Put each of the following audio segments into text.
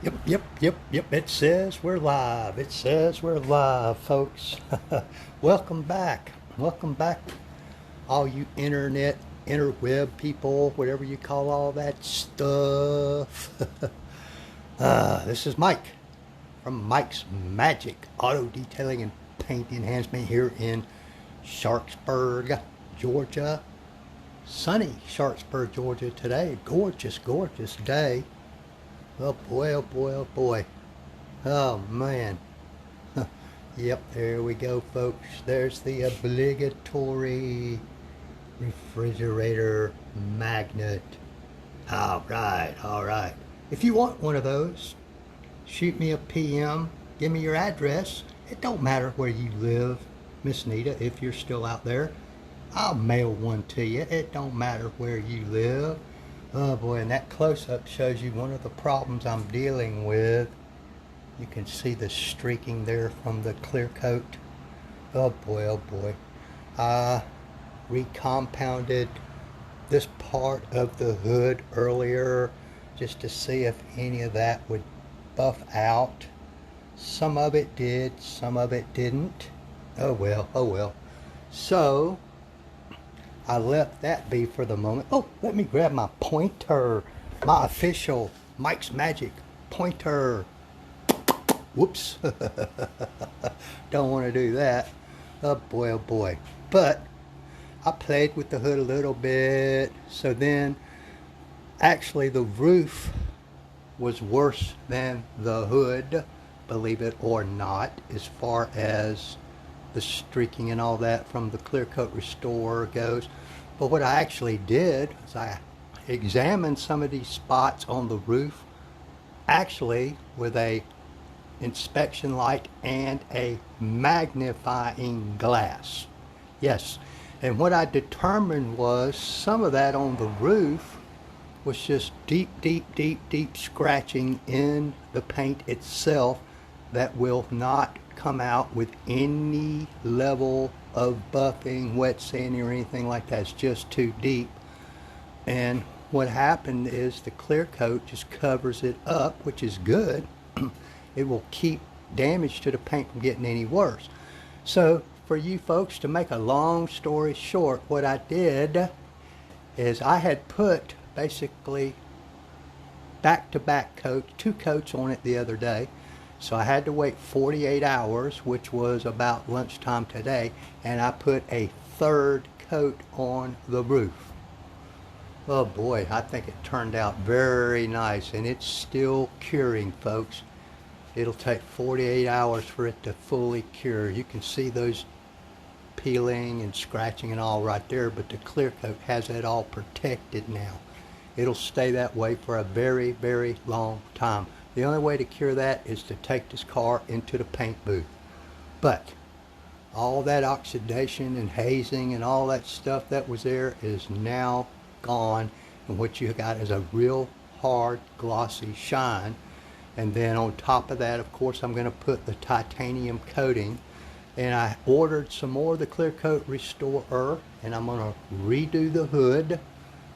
Yep. It says we're live. It says we're live, folks. Welcome back. Welcome back, all you internet, interweb people, whatever you call all that stuff. This is Mike from Mike's Magic Auto Detailing and Paint Enhancement here in Sharpsburg, Georgia. Sunny Sharpsburg, Georgia today. Gorgeous, gorgeous day. Oh boy, oh boy, oh boy. Oh man. Yep, there we go, folks. There's the obligatory refrigerator magnet. All right. If you want one of those, shoot me a PM. Give me your address. It don't matter where you live, Miss Nita, if you're still out there. I'll mail one to you. It don't matter where you live. Oh boy, and that close-up shows you one of the problems I'm dealing with. You can see the streaking there from the clear coat. Oh boy. I recompounded this part of the hood earlier just to see if any of that would buff out. Some of it did, some of it didn't. Oh well. So I left that be for the moment. Oh, let me grab my pointer. My official Mike's Magic pointer. Whoops. Don't want to do that. Oh boy. But I played with the hood a little bit. So then, actually the roof was worse than the hood, believe it or not, as far as the streaking and all that from the Clear Coat Restorer goes. But what I actually did is I examined some of these spots on the roof, actually with a inspection light and a magnifying glass. Yes, and what I determined was some of that on the roof was just deep scratching in the paint itself that will not come out with any level of buffing, wet sanding, or anything like that. It's just too deep. And what happened is the clear coat just covers it up, which is good. It will keep damage to the paint from getting any worse. So for you folks, to make a long story short, what I did is I had put basically back-to-back coats, 2 coats on it the other day. So I had to wait 48 hours, which was about lunchtime today, and I put a 3rd coat on the roof. Oh boy, I think it turned out very nice, and it's still curing, folks. It'll take 48 hours for it to fully cure. You can see those peeling and scratching and all right there, but the clear coat has it all protected now. It'll stay that way for a very long time. The only way to cure that is to take this car into the paint booth. But all that oxidation and hazing and all that stuff that was there is now gone. And what you got is a real hard, glossy shine. And then on top of that, of course, I'm going to put the titanium coating. And I ordered some more of the Clear Coat Restorer. And I'm going to redo the hood.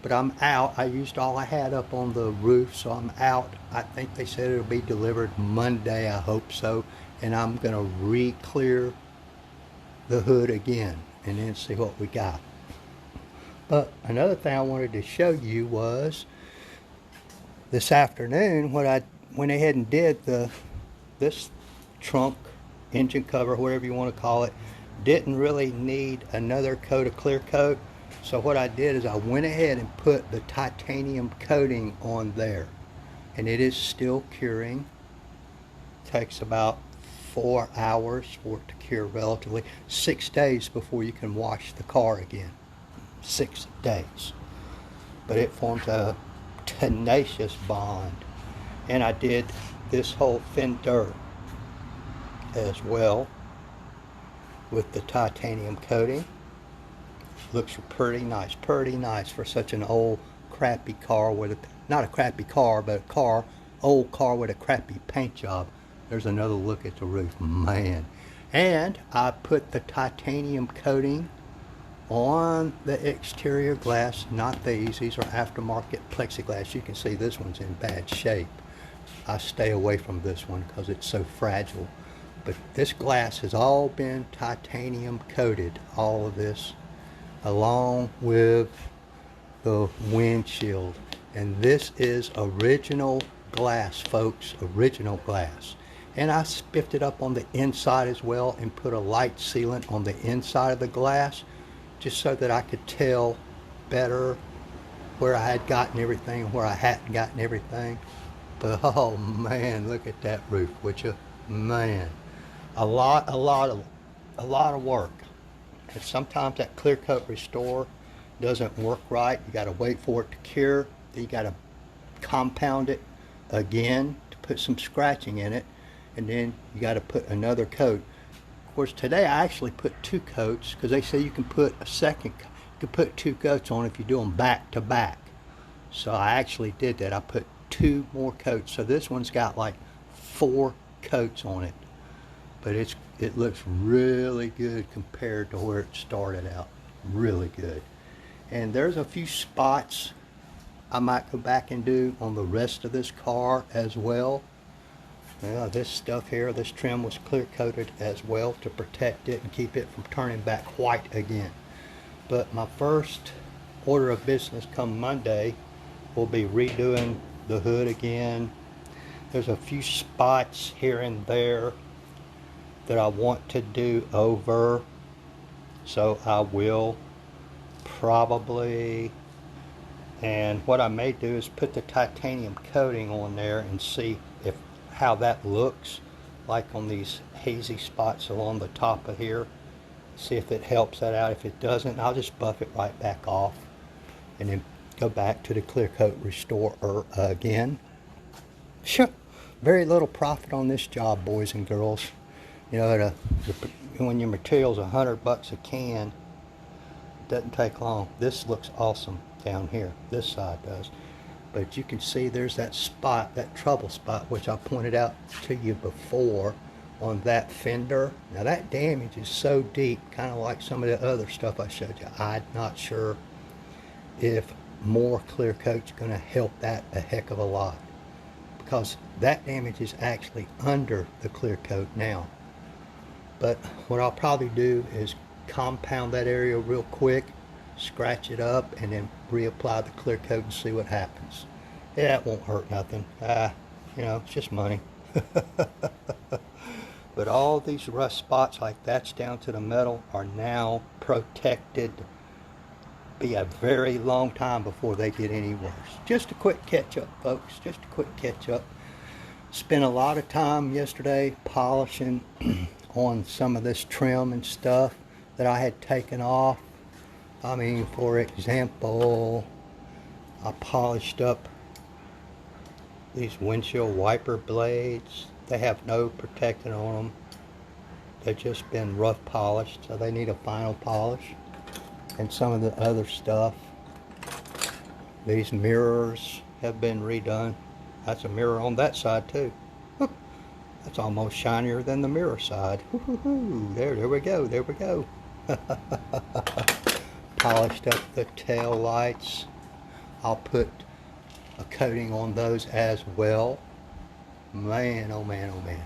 But I'm out. I used all I had up on the roof, so I'm out. I think they said it'll be delivered Monday. I hope so. And I'm going to re-clear the hood again and then see what we got. But another thing I wanted to show you was this afternoon when I went ahead and did this trunk, engine cover, whatever you want to call it, didn't really need another coat of clear coat. So what I did is I went ahead and put the titanium coating on there, and it is still curing. Takes about 4 hours for it to cure relatively. 6 days before you can wash the car again. 6 days. But it forms a tenacious bond. And I did this whole fender as well with the titanium coating. Looks pretty nice for such an old crappy car with not a crappy car, but old car with a crappy paint job. There's another look at the roof, man. And I put the titanium coating on the exterior glass, not these. These are aftermarket plexiglass. You can see this one's in bad shape. I stay away from this one because it's so fragile. But this glass has all been titanium coated, all of this, along with the windshield. And this is original glass, folks, original glass. And I spiffed it up on the inside as well and put a light sealant on the inside of the glass just so that I could tell better where I had gotten everything and where I hadn't gotten everything. But oh man, look at that roof, would you? Man, a lot of work. And sometimes that clear coat restore doesn't work right. You got to wait for it to cure. Then you got to compound it again to put some scratching in it, and then you got to put another coat. Of course, today I actually put 2 coats because they say you can put you can put 2 coats on if you do them back to back. So I actually did that. I put 2 more coats. So this one's got like 4 coats on it, but it looks really good compared to where it started out. Really good. And there's a few spots I might go back and do on the rest of this car as well. Now, this stuff here, this trim was clear coated as well to protect it and keep it from turning back white again. But my first order of business come Monday will be redoing the hood again. There's a few spots here and there that I want to do over, so I will probably. And what I may do is put the titanium coating on there and see how that looks like on these hazy spots along the top of here. See if it helps that out. If it doesn't, I'll just buff it right back off and then go back to the clear coat restorer again. Sure, very little profit on this job, boys and girls. You know, when your material's $100 a can, it doesn't take long. This looks awesome down here. This side does. But you can see there's that spot, that trouble spot, which I pointed out to you before on that fender. Now that damage is so deep, kind of like some of the other stuff I showed you. I'm not sure if more clear coat's going to help that a heck of a lot, because that damage is actually under the clear coat now. But what I'll probably do is compound that area real quick, scratch it up, and then reapply the clear coat and see what happens. Yeah, it won't hurt nothing. You know, it's just money. But all these rust spots, like that's down to the metal, are now protected. Be a very long time before they get any worse. Just a quick catch up, folks. Just a quick catch up. Spent a lot of time yesterday polishing on some of this trim and stuff that I had taken off. I mean, for example, I polished up these windshield wiper blades. They have no protectant on them. They've just been rough polished, so they need a final polish. And some of the other stuff. These mirrors have been redone. That's a mirror on that side too. Whoop. That's almost shinier than the mirror side. There we go. There we go. Polished up the tail lights. I'll put a coating on those as well. Man, oh man, oh man.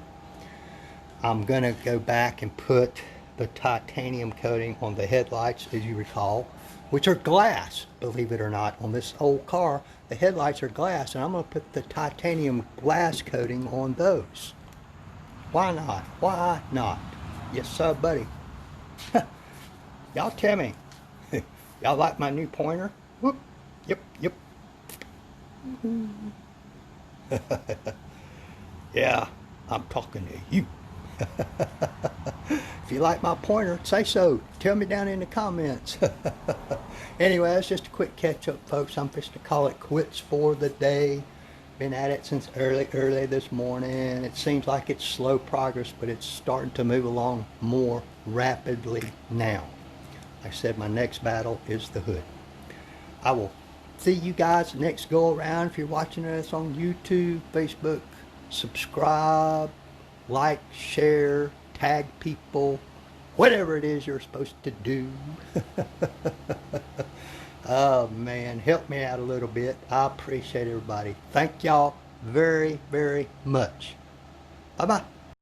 I'm gonna go back and put the titanium coating on the headlights, as you recall, which are glass, believe it or not. On this old car, the headlights are glass, and I'm gonna put the titanium glass coating on those. Why not? Why not? Yes, sir, buddy. Y'all tell me. Y'all like my new pointer? Whoop. Yep, yep. Yeah, I'm talking to you. If you like my pointer, say so. Tell me down in the comments. Anyway, that's just a quick catch up, folks. I'm just to call it quits for the day. Been at it since early this morning. It seems like it's slow progress, but it's starting to move along more rapidly now. Like I said, my next battle is the hood. I will see you guys next go around. If you're watching us on YouTube, Facebook, subscribe, like, share, tag people, whatever it is you're supposed to do. Oh man, help me out a little bit. I appreciate everybody. Thank y'all. very, very much. Bye-bye.